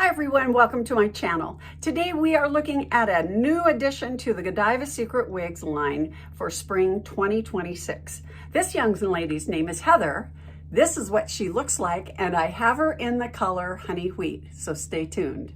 Hi everyone, welcome to my channel. Today we are looking at a new addition to the Godiva Secret Wigs line for spring 2026. This young lady's name is Heather. This is what she looks like, and I have her in the color Honey Wheat, so stay tuned.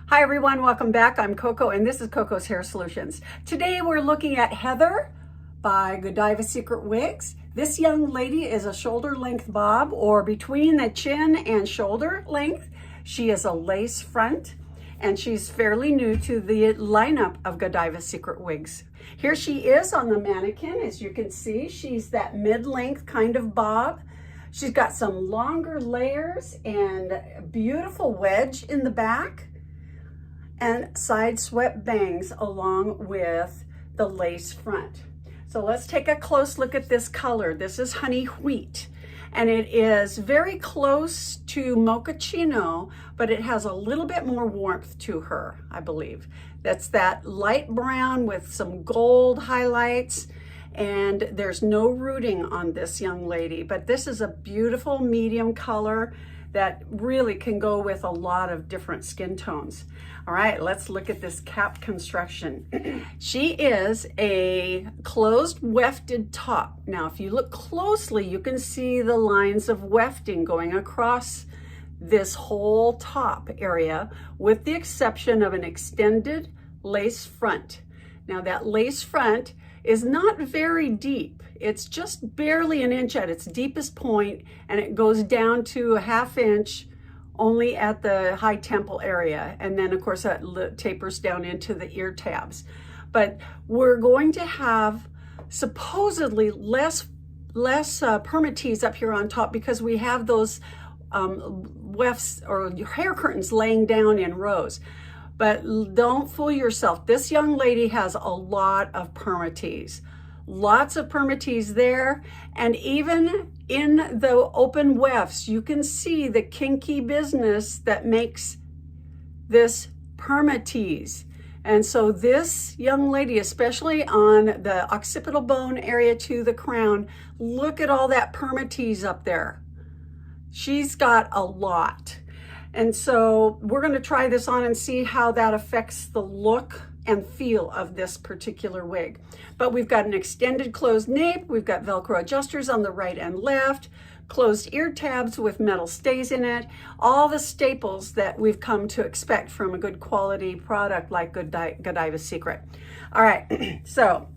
Hi everyone, welcome back. I'm Coco and this is Coco's Hair Solutions. Today we're looking at Heather by Godiva Secret Wigs. This young lady is a shoulder length bob, or between the chin and shoulder length. She is a lace front and she's fairly new to the lineup of Godiva Secret Wigs. Here she is on the mannequin. As you can see, she's that mid-length kind of bob. She's got some longer layers and a beautiful wedge in the back, and side swept bangs along with the lace front. So let's take a close look at this color. This is Honey Wheat, and it is very close to mochaccino, but it has a little bit more warmth to her, I believe. That's that light brown with some gold highlights, and there's no rooting on this young lady, but this is a beautiful medium color that really can go with a lot of different skin tones. All right, let's look at this cap construction. She is a closed wefted top. Now, if you look closely, you can see the lines of wefting going across this whole top area, with the exception of an extended lace front. Now, that lace front is not very deep. It's just barely an inch at its deepest point, and it goes down to a ½ inch only at the high temple area. And then of course that tapers down into the ear tabs. But we're going to have supposedly less permatease up here on top because we have those wefts or hair curtains laying down in rows. But don't fool yourself. This young lady has a lot of permatease. Lots of permatease there, and even in the open wefts, you can see the kinky business that makes this permatease. And so this young lady, especially on the occipital bone area to the crown, look at all that permatease up there. She's got a lot. And so we're going to try this on and see how that affects the look and feel of this particular wig. But we've got an extended closed nape, we've got Velcro adjusters on the right and left, closed ear tabs with metal stays in it, all the staples that we've come to expect from a good quality product like Godiva Secret. All right, so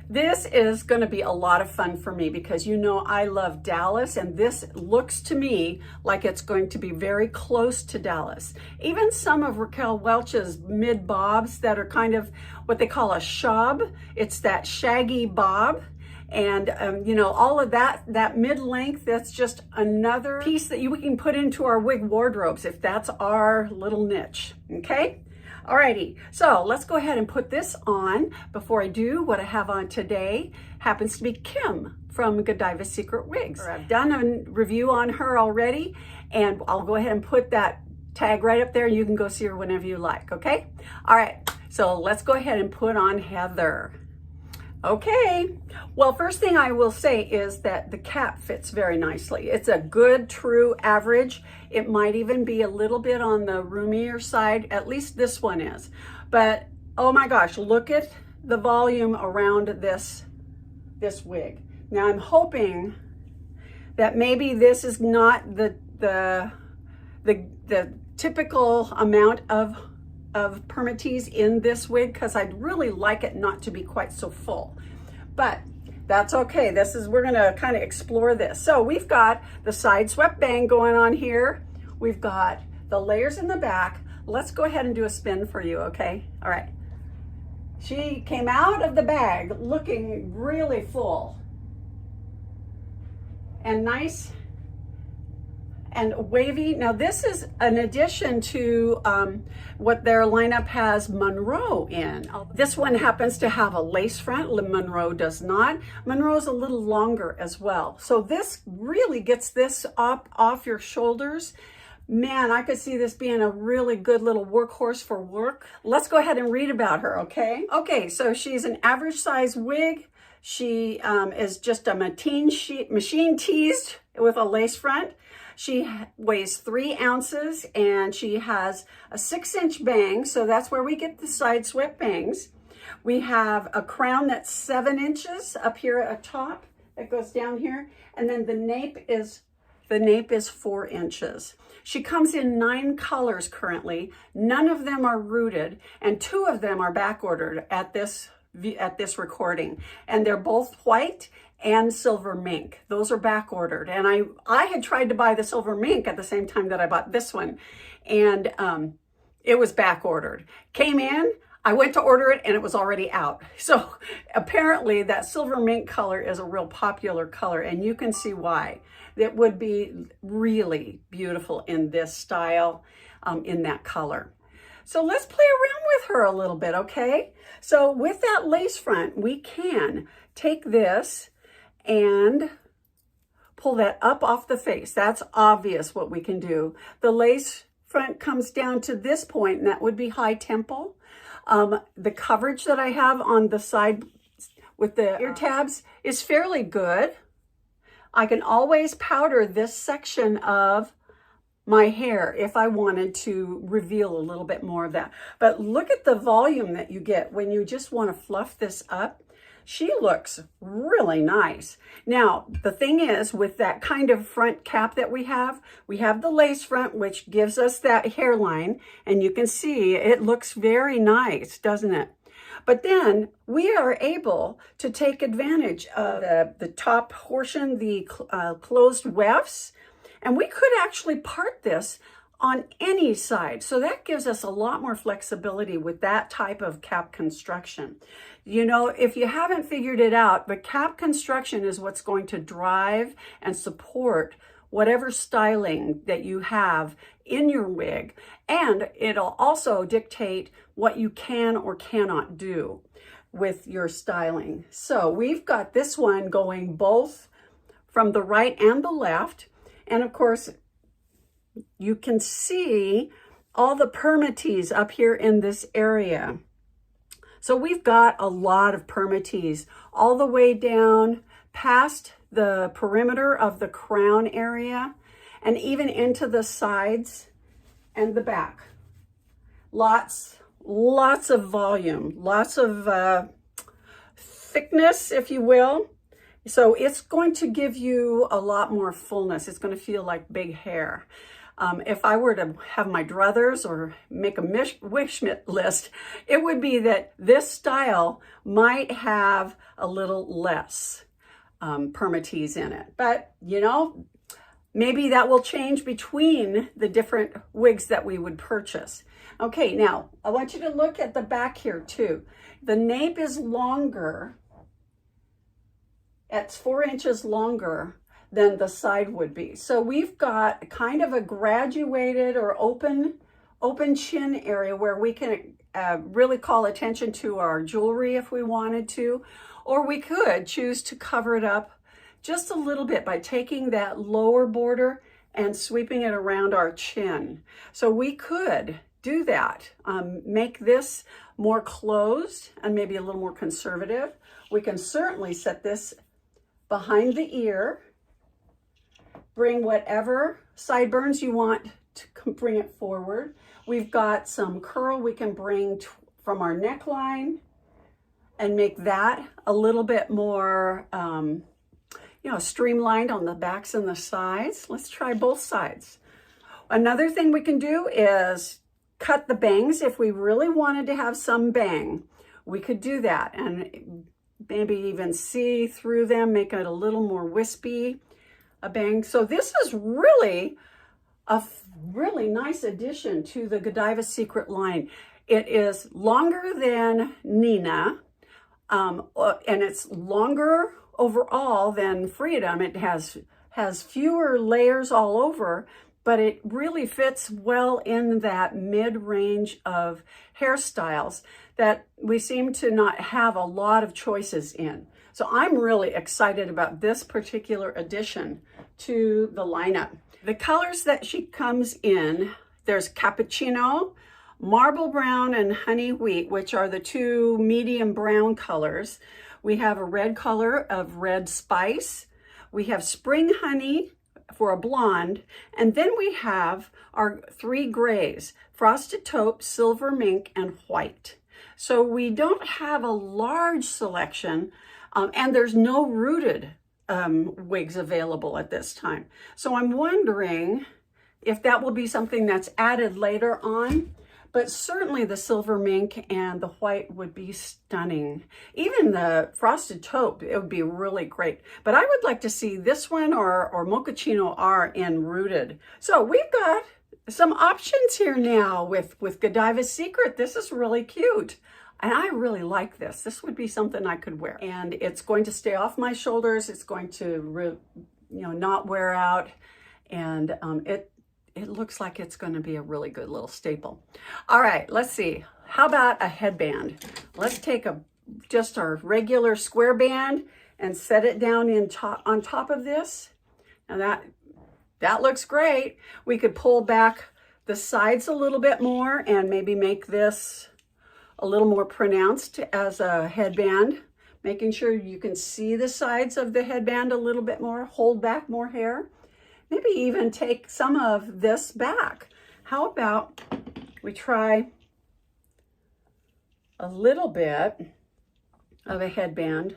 this is going to be a lot of fun for me because you know I love Dallas, and this looks to me like it's going to be very close to Dallas. Even some of Raquel Welch's mid bobs that are kind of what they call a shab. It's that shaggy bob. And you know, all of that mid-length, that's just another piece that we can put into our wig wardrobes if that's our little niche, okay? Alrighty, so let's go ahead and put this on. Before I do, what I have on today happens to be Kim from Godiva Secret Wigs. I've done a review on her already, and I'll go ahead and put that tag right up there. You can go see her whenever you like, okay? All right, so let's go ahead and put on Heather. Okay, well, first thing I will say is that the cap fits very nicely. It's a good, true average. It might even be a little bit on the roomier side, at least this one is. But, oh my gosh, look at the volume around this wig. Now, I'm hoping that maybe this is not the typical amount of permatease in this wig, because I'd really like it not to be quite so full, but that's okay. We're gonna kind of explore this. So we've got the side swept bang going on here. We've got the layers in the back. Let's go ahead and do a spin for you, okay? All right. She came out of the bag looking really full and nice and wavy. Now this is an addition to what their lineup has Monroe in. This one happens to have a lace front. Monroe does not. Monroe's a little longer as well. So this really gets this up off your shoulders. Man, I could see this being a really good little workhorse for work. Let's go ahead and read about her, okay? Okay, so she's an average size wig. She is just a machine teased with a lace front. She weighs 3 ounces and she has a 6-inch bang. So that's where we get the side swept bangs. We have a crown that's 7 inches up here at top that goes down here. And then the nape is 4 inches. She comes in 9 colors currently. None of them are rooted and 2 of them are back ordered at this recording, and they're both white and silver mink. Those are back ordered, and I had tried to buy the silver mink at the same time that I bought this one, and it was back ordered. Came in, I went to order it and it was already out. So apparently that silver mink color is a real popular color, and you can see why. It would be really beautiful in this style, in that color. So let's play around with her a little bit, okay? So with that lace front, we can take this and pull that up off the face. That's obvious what we can do. The lace front comes down to this point, and that would be high temple. The coverage that I have on the side with the ear tabs is fairly good. I can always powder this section of my hair if I wanted to reveal a little bit more of that. But look at the volume that you get when you just want to fluff this up. She looks really nice. Now, the thing is, with that kind of front cap that we have the lace front, which gives us that hairline, and you can see it looks very nice, doesn't it? But then we are able to take advantage of the top portion, the closed wefts, and we could actually part this on any side. So that gives us a lot more flexibility with that type of cap construction. You know, if you haven't figured it out, the cap construction is what's going to drive and support whatever styling that you have in your wig. And it'll also dictate what you can or cannot do with your styling. So we've got this one going both from the right and the left. And of course, you can see all the permatease up here in this area. So we've got a lot of permatease all the way down past the perimeter of the crown area and even into the sides and the back. Lots of volume, lots of thickness, if you will. So it's going to give you a lot more fullness. It's going to feel like big hair. If I were to have my druthers or make a wish list, it would be that this style might have a little less permatease in it. But, you know, maybe that will change between the different wigs that we would purchase. Okay, now I want you to look at the back here too. The nape is longer. It's 4 inches longer than the side would be. So we've got kind of a graduated or open chin area where we can really call attention to our jewelry if we wanted to, or we could choose to cover it up just a little bit by taking that lower border and sweeping it around our chin. So we could do that, make this more closed and maybe a little more conservative. We can certainly set this behind the ear, bring whatever sideburns you want to bring it forward. We've got some curl we can bring from our neckline and make that a little bit more, you know, streamlined on the backs and the sides. Let's try both sides. Another thing we can do is cut the bangs. If we really wanted to have some bang, we could do that and maybe even see through them, make it a little more wispy, a bang. So this is really a really nice addition to the Godiva's Secret line. It is longer than Nina, and it's longer overall than Freedom. It has has fewer layers all over, but it really fits well in that mid-range of hairstyles that we seem to not have a lot of choices in. So I'm really excited about this particular addition to the lineup. The colors that she comes in, there's cappuccino, marble brown, and honey wheat, which are the two medium brown colors. We have a red color of red spice. We have spring honey for a blonde. And then we have our three grays, frosted taupe, silver mink, and white. So we don't have a large selection, and there's no rooted wigs available at this time. So I'm wondering if that will be something that's added later on. But certainly the silver mink and the white would be stunning. Even the frosted taupe, it would be really great. But I would like to see this one or mochaccino R in rooted. So we've got some options here now with Godiva's Secret. This is really cute. And I really like this. This would be something I could wear. And it's going to stay off my shoulders. It's going to, not wear out. And it looks like it's going to be a really good little staple. All right, let's see. How about a headband? Let's take just our regular square band and set it down on top of this. Now that looks great. We could pull back the sides a little bit more and maybe make this a little more pronounced as a headband, making sure you can see the sides of the headband a little bit more, hold back more hair. Maybe even take some of this back. How about we try a little bit of a headband,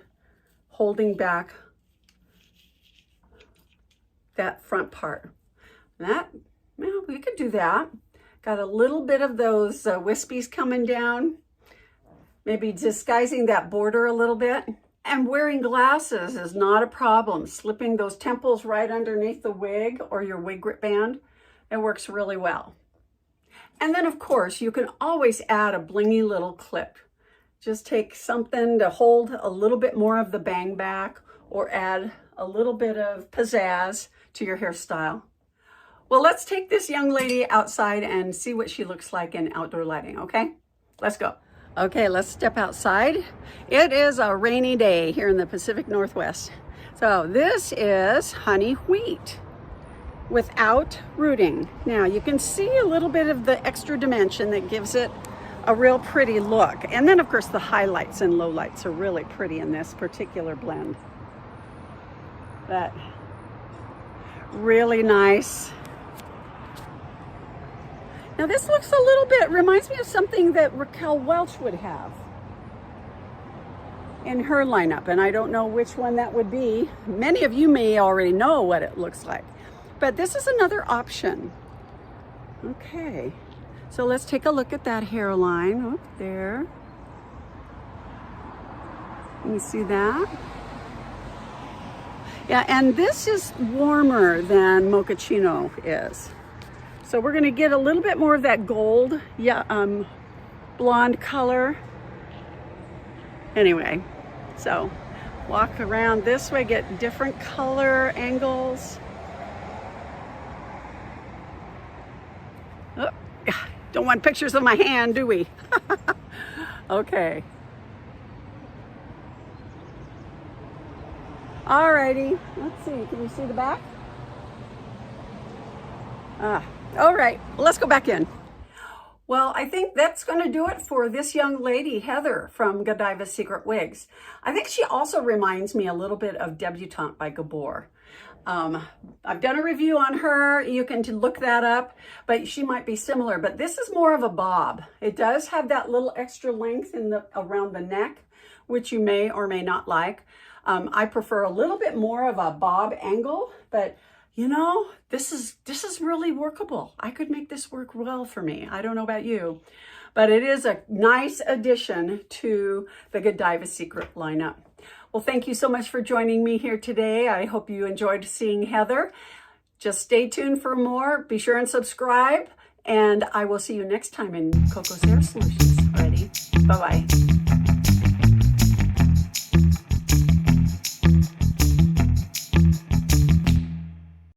holding back that front part. We could do that. Got a little bit of those wispies coming down, maybe disguising that border a little bit. And wearing glasses is not a problem. Slipping those temples right underneath the wig or your wig grip band, it works really well. And then of course, you can always add a blingy little clip. Just take something to hold a little bit more of the bang back or add a little bit of pizzazz to your hairstyle. Well, let's take this young lady outside and see what she looks like in outdoor lighting, okay? Let's go. Okay, let's step outside. It is a rainy day here in the Pacific Northwest. So this is honey wheat without rooting. Now you can see a little bit of the extra dimension that gives it a real pretty look. And then of course the highlights and lowlights are really pretty in this particular blend. But really nice. Now this looks a little bit, reminds me of something that Raquel Welch would have in her lineup, and I don't know which one that would be. Many of you may already know what it looks like, but this is another option. Okay, so let's take a look at that hairline up there. You see that? Yeah, and this is warmer than mochaccino is. So we're gonna get a little bit more of that gold, blonde color. Anyway, so walk around this way, get different color angles. Oh, don't want pictures of my hand, do we? Okay. Alrighty, let's see, can you see the back? All right, let's go back in. Well, I think that's going to do it for this young lady, Heather, from Godiva's Secret Wigs. I think she also reminds me a little bit of Debutante by Gabor. I've done a review on her. You can look that up, but she might be similar. But this is more of a bob. It does have that little extra length around the neck, which you may or may not like. I prefer a little bit more of a bob angle, but you know, this is really workable. I could make this work well for me. I don't know about you, but it is a nice addition to the Godiva's Secret lineup. Well, thank you so much for joining me here today. I hope you enjoyed seeing Heather. Just stay tuned for more. Be sure and subscribe, and I will see you next time in Coco's Hair Solutions. Ready? Bye-bye.